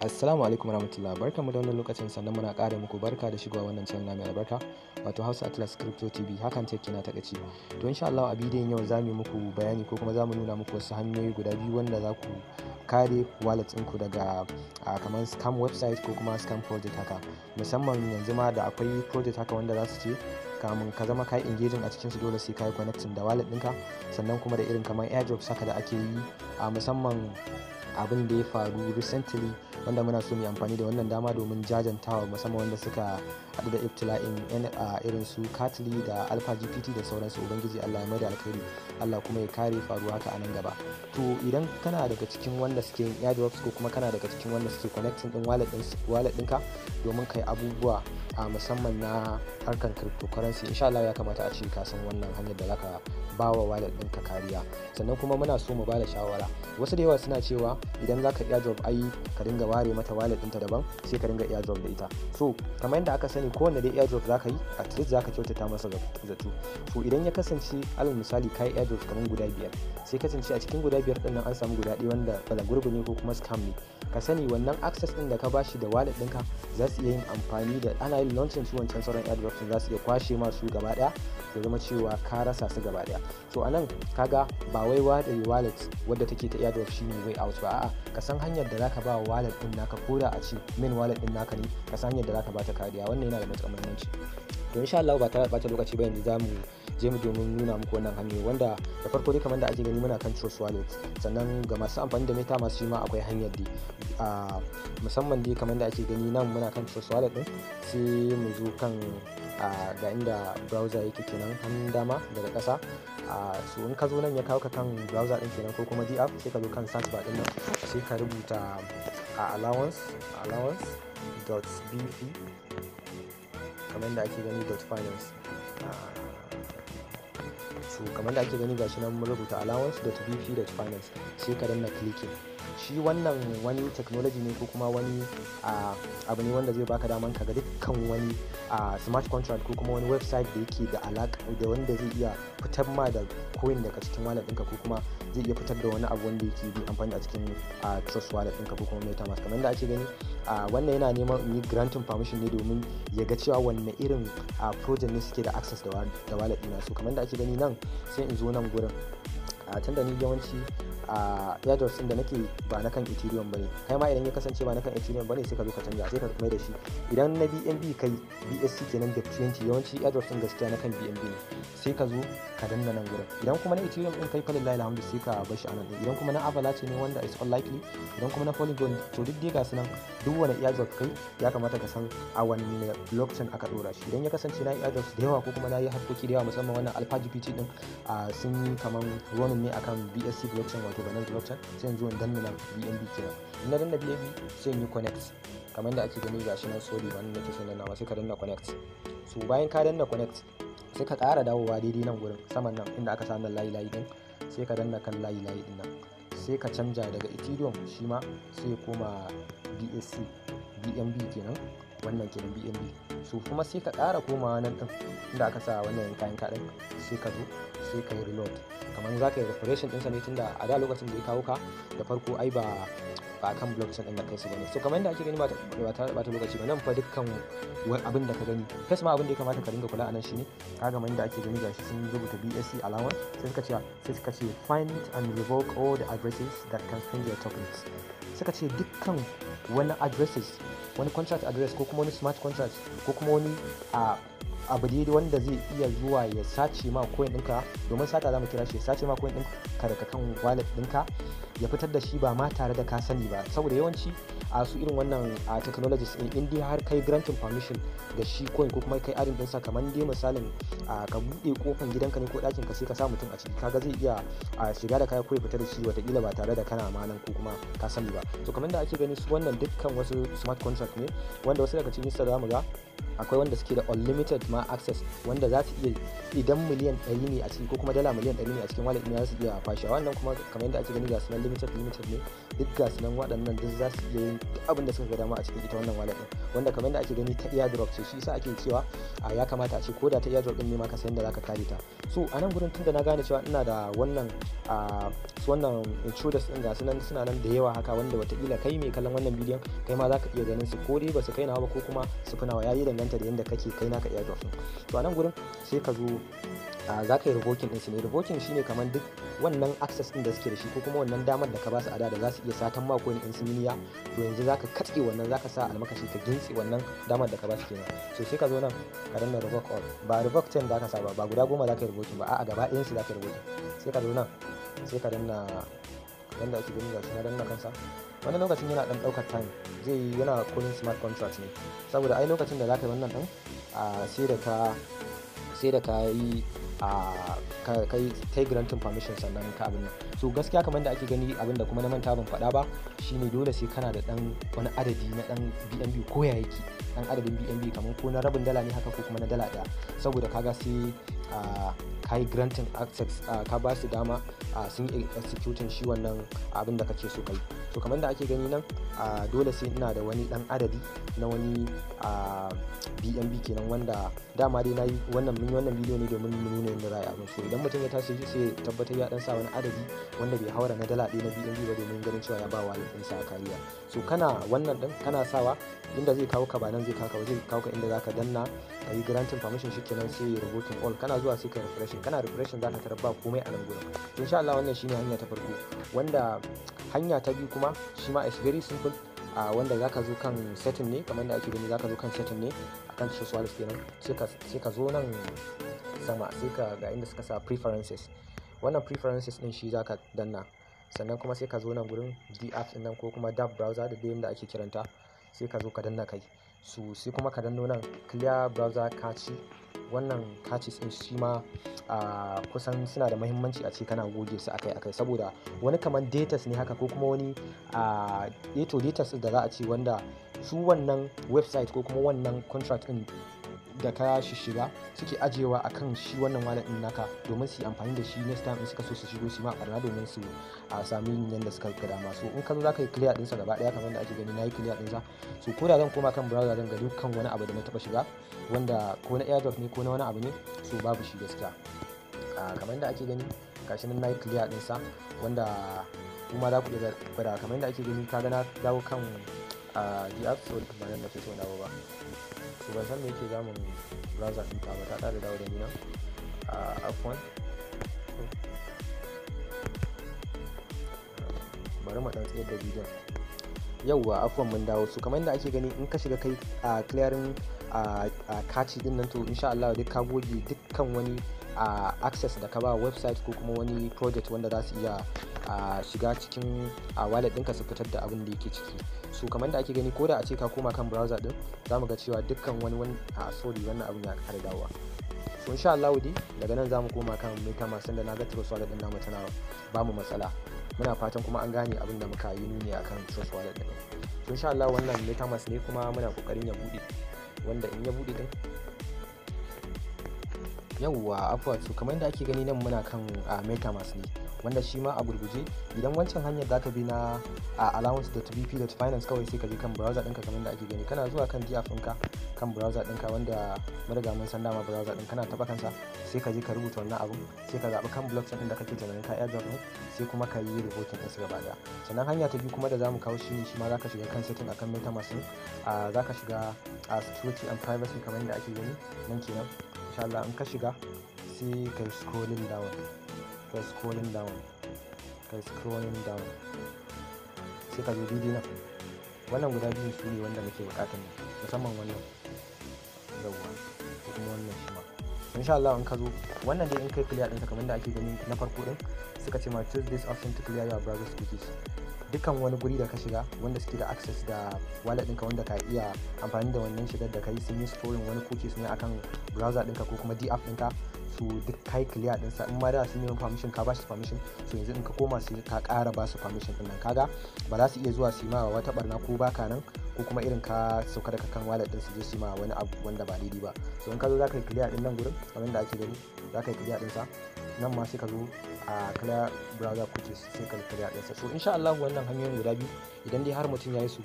Assalamu alaikum warahmatullahi, barkanmu da wannan lokacin, sannan muna ƙara muku barka da shigowa wannan channel na mai albarka wato Hausa Atlas Crypto TV. Hakan take na takaici. To insha Allah a bidiyon yau za mu yi muku bayani ko kuma za mu nuna muku wasu hanyoyi guda biyu wanda za ku kare wallet ɗinku daga kamar scam website ko kuma scam project haka. Musamman yanzu ma da akwai project haka wanda za su ce kamun ka zama kai engaging a cikin su dole sai kai connecting da wallet ɗinka, sannan kuma da irin kamar airdrops haka da ake yi a musamman abin da ya faru recently, wanda muna so mu yi amfani da wannan dama domin jajantawa musamman wanda suka haɗu da ibtila'in irin su Katli da Alpha GPT da sauransu. Ubangiji Allah ya mai da alkhairi, Allah kuma ya kare faruwa haka a nan gaba. To idan kana daga cikin wanda suke yin airdrops ko kuma kana daga cikin wanda suke connecting din wallet ɗinka domin kai abubuwa a musamman na harkar cryptocurrency, insha Allah ya kamata a ce ka san wannan hanyar da zaka ba wa wallet ɗinka kariya. Sannan kuma muna so mu ba da shawara, wasu da yawa suna cewa idan zaka airdrop ka dinga ware mata wallet ɗinta daban sai ka dinga airdrop da ita. So kamar yadda aka sani kowanne dai airdrop zaka yi at least zaka kyautata masa zato. So idan ya kasance alal misali kai airdrop kamar guda 5, sai kasance a cikin guda 5 din nan an samu guda ɗaya wanda bala gurbi ne ko kuma scam ne, ka sani wannan access din da ka bashi da wallet ɗinka za su iya yin amfani da ana yin launching su wancan sauran airdrop za su iya kwashe masu gaba ɗaya da zama cewa ka rasa su gaba ɗaya. So anan kaga ba wai wallet wadda take ta airdrop shine way out ba, a'a ka san hanyar da zaka ba wa wallet din naka, ko da a ce main wallet din naka ne, ka san hanyar da zaka bata kariya. Wannan yana da matuƙar muhimmanci. To insha Allah ba ta bata lokaci ba, yanzu zamu je mu domin nuna muku wannan hanyoyi, wanda da farko dai kamar da ake gani muna kan Trust Wallet, sannan ga masu amfani da MetaMask shi ma akwai hanyar dai musamman dai kamar da ake gani nan muna kan Trust Wallet din, sai mu zo kan ga inda browser yake kenan hannun dama daga ƙasa. So in ka zo nan ya kawo ka kan browser din kenan ko kuma app, sai ka zo kan search bar din nan sai ka rubuta allowance.bf kamar da ake gani .finance. So kamar da ake gani gashi nan mun rubuta allowance.bf.finance, sai ka danna clicking. Shi wannan wani technology ne ko kuma wani abu ne wanda zai baka daman ka ga dukkan wani smart contract ko kuma wani website da yake da alaka da wanda zai iya fitar ma da coin daga cikin wallet ɗinka, ko kuma zai iya fitar da wani abu wanda yake bi amfani a cikin Trust Wallet ɗinka ko kuma MetaMask. Kamar da ake gani wannan yana neman in yi granting permission ne domin ya ga cewa wanne irin project ne suke da access da wallet ɗina. So kamar da ake gani nan sai in zo nan gurin, tunda ni yawanci airdrops din da nake ba na kan Ethereum bane, kai ma idan ya kasance ba na kan Ethereum bane sai ka zo ka canja, sai ka mai da shi. Idan na BNB kai BSC kenan BEP20, yawanci airdrops din gaskiya na kan BNB ne, sai ka zo ka danna nan gurin. Idan kuma na Ethereum din kai falillahi alhamdu sai ka bar shi anan din. Idan kuma na Avalanche ne wanda is unlikely, idan kuma na Polygon, to duk dai ga su nan duk wani airdrop kai ya kamata ka san a wani blockchain aka dora shi. Idan ya kasance na yi airdrops da yawa ko kuma na yi harkoki da yawa musamman wannan Alpha GPT din sun yi kaman running ne akan BSC blockchain wato Binance blockchain, sai yanzu in danna nan BNB kenan. In na danna BNB sai in yi connect kamar da ake gani gashi nan, sorry wannan nake son dannawa, sai ka danna connect. So bayan ka danna connect sai ka ƙara dawowa daidai nan gurin saman nan inda aka samu layi din, sai ka danna kan layi din nan, sai ka canja daga Ethereum shi ma sai ya koma BSC BNB kenan, wannan kenan BNB. So kuma sai ka ƙara komawa nan din inda aka sa wannan kayan kaɗan, sai ka zo sai ka yi reload. Kamar za ka yi refreshin ɗinsa ne, tunda a da lokacin da ya kawo ka da farko ai ba kan blockchain ɗin da kai su bane. So kamar yadda ake gani ba ta lokaci ba, nan fa dukkan abin da ka gani kai ma abin da ya kamata ka dinga kula a nan shine kaga kamar yadda ake gani gashi sun rubuta BSC allowance, sai suka ce find and revoke all the addresses that can send your tokens. Suka ce dukkan wani addresses, wani contract address ko kuma wani smart contract ko kuma wani abu dai wanda zai iya zuwa ya sace ma coin ɗinka, domin sata za mu kira shi, ya sace ma coin ɗinka daga kan wallet ɗinka ya fitar da shi ba ma tare da ka sani ba. Saboda yawanci su irin wannan technologies in dai har kai granting permission da shi coin ko kuma kai adin ɗinsa, kamar dai misalin ka buɗe kofan gidanka ne ko ɗakin ka sai ka sa mutum a ciki, kaga zai iya shiga da kaya ko ya fita da shi watakila ba tare da kana manan ko kuma ka sani ba. So kamar da ake gani su wannan dukkan wasu smart contract ne wanda wasu daga cikin za mu ga akwai wanda suke da unlimited ma access, wanda za su iya idan miliyan 100 ne a ciki ko kuma dala miliyan 100 ne a cikin wallet ne za su iya fashewa. Wannan kuma kamar yadda ake gani ga sunan limited ne, duk ga sunan waɗannan duk za su iya yin duk abin da suka ga dama a cikin ita wannan wallet din, wanda kamar yadda ake gani ta airdrop ce, shi yasa ake cewa ya kamata a ce ko da ta airdrop din ne ma ka san da zaka kare ta. So a nan gurin tunda na gane cewa ina da wannan wannan intruders din ga sunan suna nan da yawa haka, wanda wataƙila kai mai kallon wannan bidiyon kai ma zaka iya ganin su, ko dai ba su kai nawa ba ko kuma su fi nawa, yayi danganta da yadda kake kai naka airdrop din. To a nan gurin sai ka zo za ka yi revoking ɗinsu ne. Revoking shine kamar duk wannan access ɗin da suke da shi ko kuma wannan damar da ka ba su a da za su iya satan ma coin ɗin sun yi niyya, to yanzu za ka katse wannan, za ka sa almakashi ka gintse wannan damar da ka ba su kenan. So sai ka zo nan ka danna revoke all, ba revoke 10 za ka sa ba guda 10 za ka yi revoking ba, a'a gaba ɗayan su za ka yi revoking. Sai ka zo nan sai ka danna wanda ake gani gashi na danna kansa. Wani lokacin yana dan daukar time, zai yi yana calling smart contract ne, saboda ai lokacin da za ka yi wannan ɗin sai da ka yi kai granting permission sannan ka abin nan. So gaskiya kamar da ake gani, abin da kuma na manta ban faɗa ba shine dole sai kana da dan wani adadi na dan BNB ko ya yake, dan adadin BNB kamar ko na rabin dala ne haka ko kuma na dala ɗaya, saboda kaga sai ka yi granting access, ka ba su dama sun yi executing shi wannan abin da kake so kai. So kamar da ake gani nan dole sai ina da wani dan adadi na wani BNB kenan, wanda dama dai na yi wannan mun yi wannan bidiyo ne domin mu nuna yadda za a yi abin. So idan mutum ya tashi sai tabbatar ya dan sa wani adadi wanda bai haura na dala ɗaya na BNB ba, domin ganin cewa ya ba wallet ɗinsa a kariya. So kana wannan din kana sawa inda zai kawo ka, ba nan zai kawo ka ba, zai kawo ka inda zaka danna ka yi granting permission, shikenan sai revoking all. Kana zuwa sai ka refreshing, kana refreshing zaka tarar ba komai a nan gurin. Insha Allah wannan shine hanya ta farko. Wanda hanya ta biyu kuma shi ma is very simple, wanda zaka zo kan setting ne, kamar da ake gani zaka zo kan setting ne akan Trust Wallet kenan, sai ka zo nan sama sai ka ga inda suka sa preferences. Wannan preferences din shi zaka danna, sannan kuma sai ka zo nan gurin DApp din nan ko kuma dApp browser da yadda ake kiranta, sai ka zo ka danna kai. So sai kuma ka danno nan clear browser cache. Wannan caches din shi ma kusan suna da muhimmanci a ce kana goge su akai-akai, saboda wani kamar datas ne haka ko kuma wani datas da za a ce wanda su wannan website ko kuma wannan contract din da ka shiga suke ajiyewa akan shi wannan wallet din naka, domin su yi amfani da shi next time in suka so su shigo su ma barna domin su sami yanda suka ga dama. So in ka zo za ka yi clear ɗinsa gaba ɗaya kamar da ake gani na yi clear ɗinsa. So ko da zan koma kan browser zan ga dukkan wani abu da na taɓa shiga, wanda ko na airdrop ne ko na wani abu ne, so babu shi gaskiya. Kamar da ake gani gashi nan na yi clear ɗinsa, wanda kuma za ku iya gwada kamar da ake gani. Kaga na dawo kan DApp, so ba nan nake so dawo ba. So ban san me yake zamun browser ɗin ta ba, ta ƙara dawo da ni nan afwan. Bari mu ɗan tsayar da bidiyon. Yauwa afwan mun dawo. So kamar yadda ake gani in ka shiga kai clearing cache din nan, to insha Allah duk ka goge dukkan wani access da ka ba website ko kuma wani project wanda za su iya shiga cikin wallet ɗinka su fitar da abin da yake ciki. So kamar da ake gani ko da a ce ka koma kan browser din, za mu ga cewa dukkan wani sorry wannan abin ya ƙara dawowa. So insha Allah dai daga nan za mu koma kan MetaMask, da na ga Trust Wallet din namu tana ba mu matsala. Muna fatan kuma an gane abin da muka yi nuni akan Trust Wallet din. So insha Allah wannan MetaMask ne kuma muna kokarin ya bude, wanda in ya bude din yawwa afwan. So kamar yadda ake gani nan muna kan MetaMask ne, wanda shi ma a gurguje idan wancan hanyar zaka bi na allowance.bp.finance kawai sai ka je kan browser ɗinka. Kamar da ake gani kana zuwa kan DApp ɗinka kan browser ɗinka, wanda mun riga mun san dama browser ɗin kana taɓa kansa, sai ka je ka rubuta wannan abu, sai ka zaɓi kan blockchain ɗin da kake tunanin ka airdrop ɗin, sai kuma ka yi revoking ɗinsu gaba ɗaya. Sannan hanya ta biyu kuma da zamu kawo shi ne shi ma zaka shiga kan setting akan MetaMask ɗin, zaka shiga security and privacy kamar yadda ake gani nan kenan. Insha Allah in ka shiga sai kai scrolling down sai ka zo daidai nan. Wannan guda biyu su ne wanda muke bukatar, musamman wannan yawwa ko kuma wannan shi ma. Insha Allah in ka zo wannan dai in kai clear ɗinsa kamar da ake gani na farko ɗin, suka ce ma choose this option to clear your browser cookies. Dukkan wani guri da ka shiga wanda suke da access da wallet ɗinka, wanda ka iya amfani da wannan shigar da kai, sun yi storing wani cookies ne akan browser ɗinka ko kuma DApp ɗinka. So duk kai clear ɗinsa, in ma da sun yi permission ka ba shi permission, so yanzu in ka koma sai ka ƙara ba su permission ɗin nan. Kaga ba za su iya zuwa su yi ma wata barna ko baka nan ko kuma irin ka sauka daga kan wallet din su je su ma wani abu wanda ba daidai ba. So in ka zo za ka yi clear din nan gurin kamar da ake gani, za ka yi clear din sa nan ma sai ka zo a clear browser cookies sai ka clear din sa. So insha Allah wannan hanyoyin guda biyu idan dai har mutum ya yi su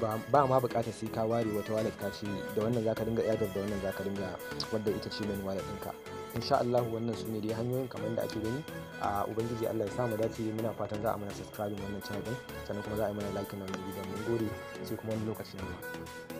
ba ma bukatar sai ka ware wata wallet ka ce da wannan zaka dinga airdrop da wannan zaka dinga wadda ita ce main wallet ɗinka. Insha Allah wannan su ne dai hanyoyin kamar da ake gani. A ubangiji Allah ya samu dace, muna fatan za a mana subscribing wannan channel din, sannan kuma za a yi mana like na wannan bidiyon. Mun gode, sai kuma wani lokaci ne.